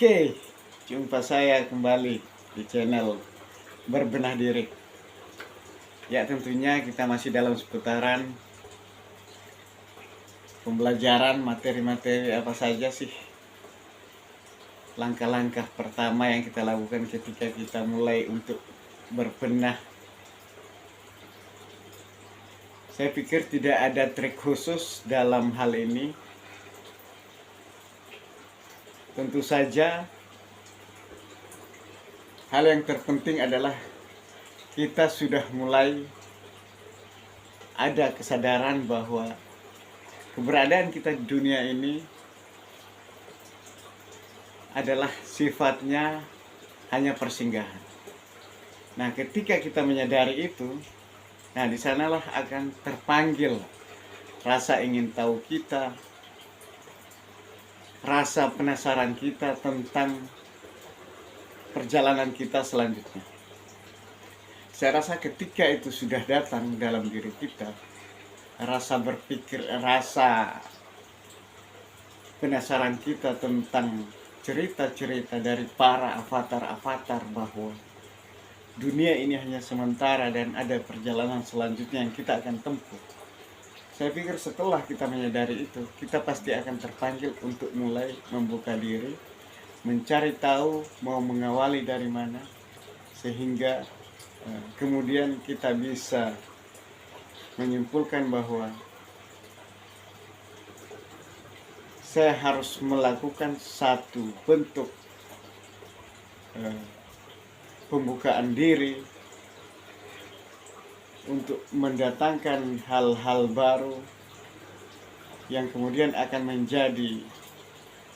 Oke, jumpa saya kembali di channel Berbenah Diri. Ya, tentunya kita masih dalam seputaran pembelajaran materi-materi apa saja sih langkah-langkah pertama yang kita lakukan ketika kita mulai untuk berbenah. Saya pikir tidak ada trik khusus dalam hal ini. Tentu saja hal yang terpenting adalah kita sudah mulai ada kesadaran bahwa keberadaan kita di dunia ini adalah sifatnya hanya persinggahan. Nah, ketika kita menyadari itu, nah di sanalah akan terpanggil rasa ingin tahu kita, rasa penasaran kita tentang perjalanan kita selanjutnya. Saya rasa ketika itu sudah datang dalam diri kita, rasa berpikir, rasa penasaran kita tentang cerita-cerita dari para avatar-avatar bahwa dunia ini hanya sementara dan ada perjalanan selanjutnya yang kita akan tempuh. Saya pikir setelah kita menyadari itu, kita pasti akan terpanggil untuk mulai membuka diri, mencari tahu mau mengawali dari mana, sehingga kemudian kita bisa menyimpulkan bahwa saya harus melakukan satu bentuk pembukaan diri untuk mendatangkan hal-hal baru yang kemudian akan menjadi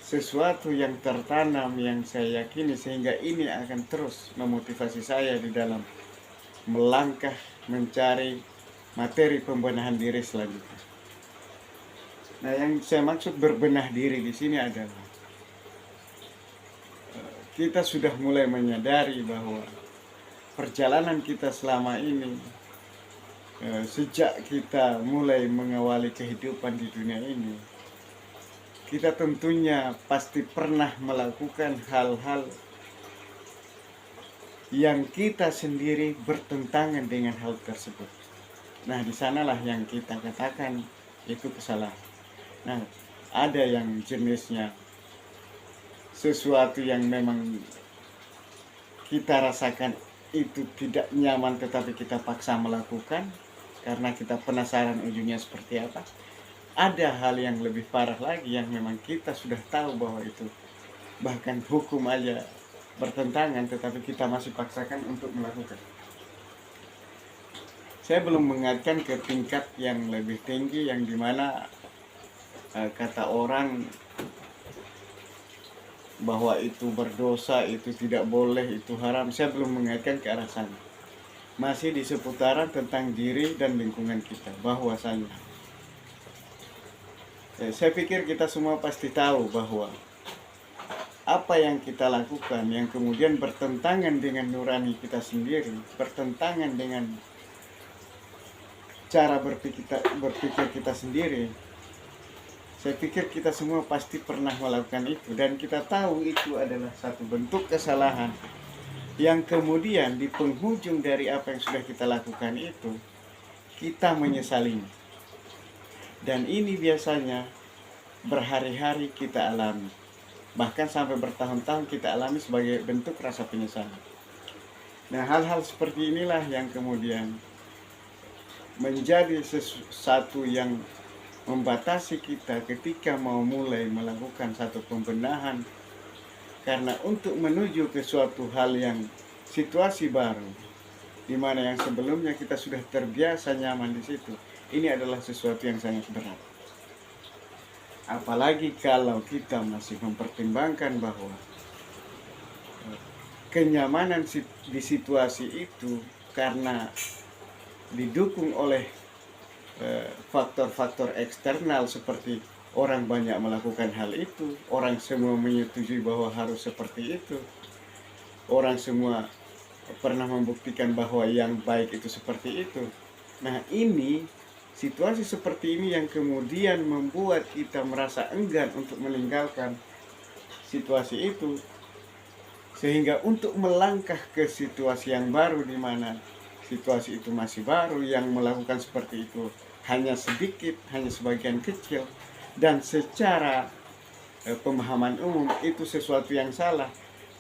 sesuatu yang tertanam yang saya yakini, sehingga ini akan terus memotivasi saya di dalam melangkah mencari materi pembenahan diri selanjutnya. Nah, yang saya maksud berbenah diri di sini adalah kita sudah mulai menyadari bahwa perjalanan kita selama ini, sejak kita mulai mengawali kehidupan di dunia ini, kita tentunya pasti pernah melakukan hal-hal yang kita sendiri bertentangan dengan hal tersebut. Nah, di sanalah yang kita katakan itu kesalahan. Nah, ada yang jenisnya sesuatu yang memang kita rasakan itu tidak nyaman, tetapi kita paksa melakukan karena kita penasaran ujungnya seperti apa. Ada hal yang lebih parah lagi yang memang kita sudah tahu bahwa itu bahkan hukum aja bertentangan, tetapi kita masih paksakan untuk melakukan. Saya belum mengaitkan ke tingkat yang lebih tinggi yang dimana kata orang bahwa itu berdosa, itu tidak boleh, itu haram. Saya belum mengaitkan ke arah sana. Masih di seputaran tentang diri dan lingkungan kita. Bahwasanya saya pikir kita semua pasti tahu bahwa apa yang kita lakukan yang kemudian bertentangan dengan nurani kita sendiri, bertentangan dengan cara berpikir kita sendiri, saya pikir kita semua pasti pernah melakukan itu, dan kita tahu itu adalah satu bentuk kesalahan yang kemudian di penghujung dari apa yang sudah kita lakukan itu, kita menyesalinya. Dan ini biasanya berhari-hari kita alami, bahkan sampai bertahun-tahun kita alami sebagai bentuk rasa penyesalan. Nah, hal-hal seperti inilah yang kemudian menjadi sesuatu yang membatasi kita ketika mau mulai melakukan satu pembenahan. Karena untuk menuju ke suatu hal yang situasi baru, di mana yang sebelumnya kita sudah terbiasa nyaman di situ, ini adalah sesuatu yang sangat berat. Apalagi kalau kita masih mempertimbangkan bahwa kenyamanan di situasi itu karena didukung oleh faktor-faktor eksternal seperti orang banyak melakukan hal itu, orang semua menyetujui bahwa harus seperti itu, orang semua pernah membuktikan bahwa yang baik itu seperti itu. Nah, ini situasi seperti ini yang kemudian membuat kita merasa enggan untuk meninggalkan situasi itu, Sehingga untuk melangkah ke situasi yang baru, di mana situasi itu masih baru, yang melakukan seperti itu hanya sedikit, hanya sebagian kecil, dan secara pemahaman umum itu sesuatu yang salah,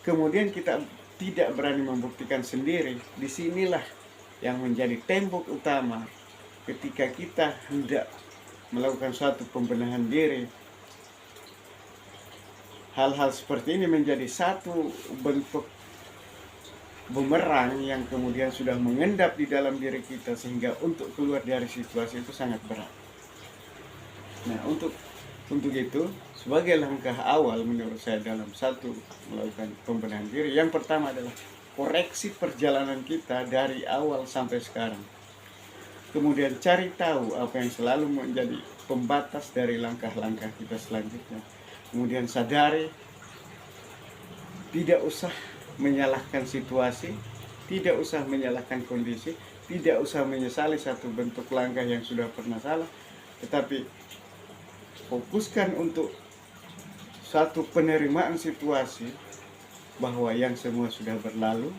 kemudian kita tidak berani membuktikan sendiri. Disinilah yang menjadi tembok utama ketika kita hendak melakukan suatu pembenahan diri. Hal-hal seperti ini menjadi satu bentuk bumerang yang kemudian sudah mengendap di dalam diri kita, sehingga untuk keluar dari situasi itu sangat berat. Nah, untuk itu, sebagai langkah awal menurut saya dalam satu melakukan pembenahan diri, yang pertama adalah koreksi perjalanan kita dari awal sampai sekarang. Kemudian cari tahu apa yang selalu menjadi pembatas dari langkah-langkah kita selanjutnya. Kemudian sadari, tidak usah menyalahkan situasi, tidak usah menyalahkan kondisi, tidak usah menyesali satu bentuk langkah yang sudah pernah salah, tetapi fokuskan untuk satu penerimaan situasi bahwa yang semua sudah berlalu.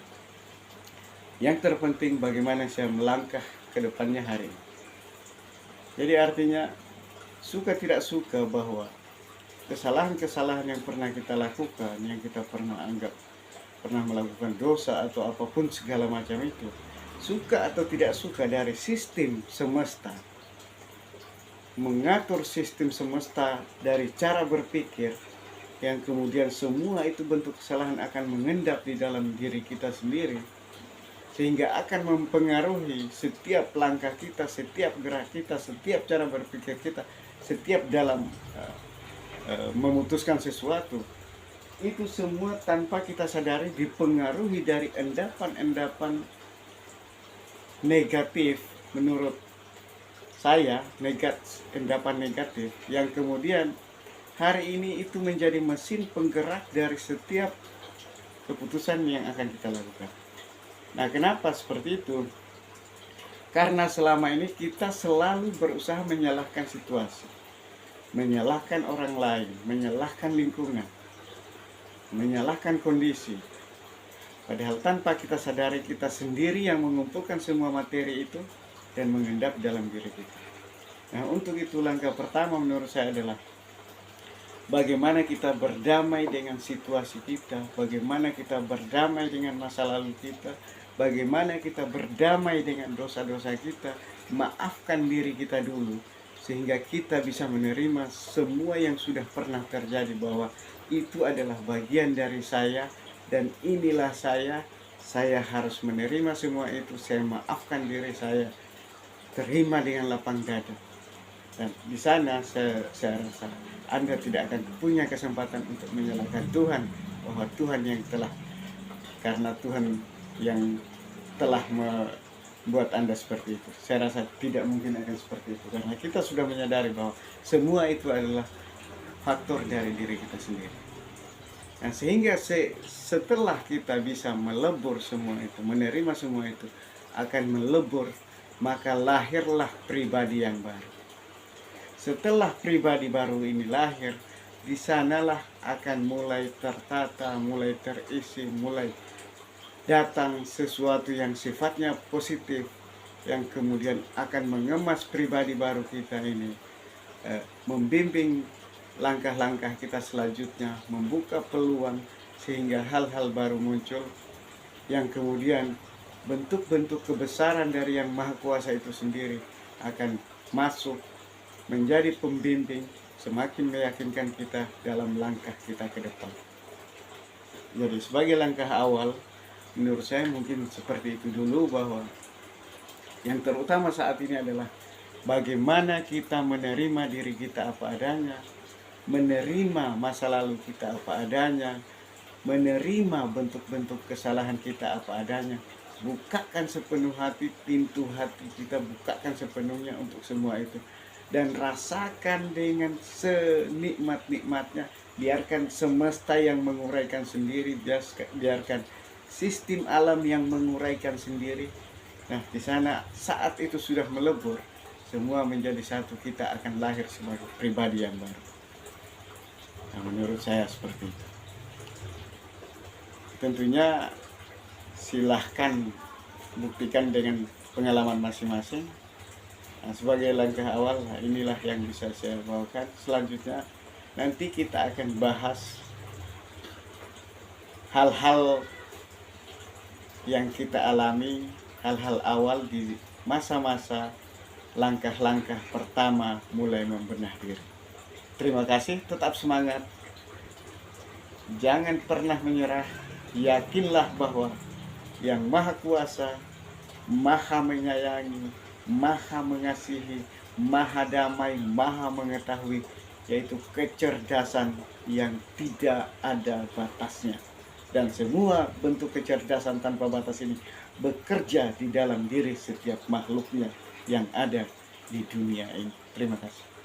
Yang terpenting bagaimana saya melangkah ke depannya hari ini. Jadi artinya, suka tidak suka, bahwa kesalahan-kesalahan yang pernah kita lakukan, yang kita pernah anggap pernah melakukan dosa atau apapun segala macam itu, suka atau tidak suka, dari sistem semesta, mengatur sistem semesta dari cara berpikir, yang kemudian semua itu bentuk kesalahan akan mengendap di dalam diri kita sendiri, sehingga akan mempengaruhi setiap langkah kita, setiap gerak kita, setiap cara berpikir kita, setiap dalam memutuskan sesuatu. Itu semua tanpa kita sadari dipengaruhi dari endapan-endapan negatif, menurut saya endapan negatif, yang kemudian hari ini itu menjadi mesin penggerak dari setiap keputusan yang akan kita lakukan. Nah, kenapa seperti itu? Karena selama ini kita selalu berusaha menyalahkan situasi, menyalahkan orang lain, menyalahkan lingkungan, menyalahkan kondisi. Padahal tanpa kita sadari, kita sendiri yang mengumpulkan semua materi itu dan mengendap dalam diri kita. Nah, untuk itu langkah pertama menurut saya adalah bagaimana kita berdamai dengan situasi kita, bagaimana kita berdamai dengan masa lalu kita, bagaimana kita berdamai dengan dosa-dosa kita, maafkan diri kita dulu, sehingga kita bisa menerima semua yang sudah pernah terjadi, bahwa itu adalah bagian dari saya dan inilah saya harus menerima semua itu, saya maafkan diri saya, terima dengan lapang dada. Dan di sana saya rasa Anda tidak akan punya kesempatan untuk menyalahkan Tuhan, bahwa Tuhan yang telah, karena Tuhan yang telah buat Anda seperti itu. Saya rasa tidak mungkin akan seperti itu, karena kita sudah menyadari bahwa semua itu adalah faktor dari diri kita sendiri. Nah, sehingga setelah kita bisa melebur semua itu, menerima semua itu, akan melebur, maka lahirlah pribadi yang baru. Setelah pribadi baru ini lahir, di sanalah akan mulai tertata, mulai terisi, mulai datang sesuatu yang sifatnya positif, yang kemudian akan mengemas pribadi baru kita ini, membimbing langkah-langkah kita selanjutnya, membuka peluang sehingga hal-hal baru muncul, yang kemudian bentuk-bentuk kebesaran dari Yang Maha Kuasa itu sendiri akan masuk menjadi pembimbing, semakin meyakinkan kita dalam langkah kita ke depan. Jadi sebagai langkah awal, menurut saya mungkin seperti itu dulu, bahwa yang terutama saat ini adalah bagaimana kita menerima diri kita apa adanya, menerima masa lalu kita apa adanya, menerima bentuk-bentuk kesalahan kita apa adanya. Bukakan sepenuh hati, pintu hati kita bukakan sepenuhnya untuk semua itu, dan rasakan dengan senikmat-nikmatnya. Biarkan semesta yang menguraikan sendiri, biarkan sistem alam yang menguraikan sendiri. Nah, di sana saat itu sudah melebur, semua menjadi satu, kita akan lahir sebagai pribadi yang baru. Nah, menurut saya seperti itu. Tentunya silahkan buktikan dengan pengalaman masing-masing. Nah, sebagai langkah awal, inilah yang bisa saya bawakan. Selanjutnya nanti kita akan bahas hal-hal yang kita alami, hal-hal awal di masa-masa langkah-langkah pertama mulai membenah diri. Terima kasih, tetap semangat. Jangan pernah menyerah. Yakinlah bahwa yang Maha Kuasa, Maha menyayangi, Maha mengasihi, Maha damai, Maha mengetahui, yaitu kecerdasan yang tidak ada batasnya. Dan semua bentuk kecerdasan tanpa batas ini bekerja di dalam diri setiap makhluknya yang ada di dunia ini. Terima kasih.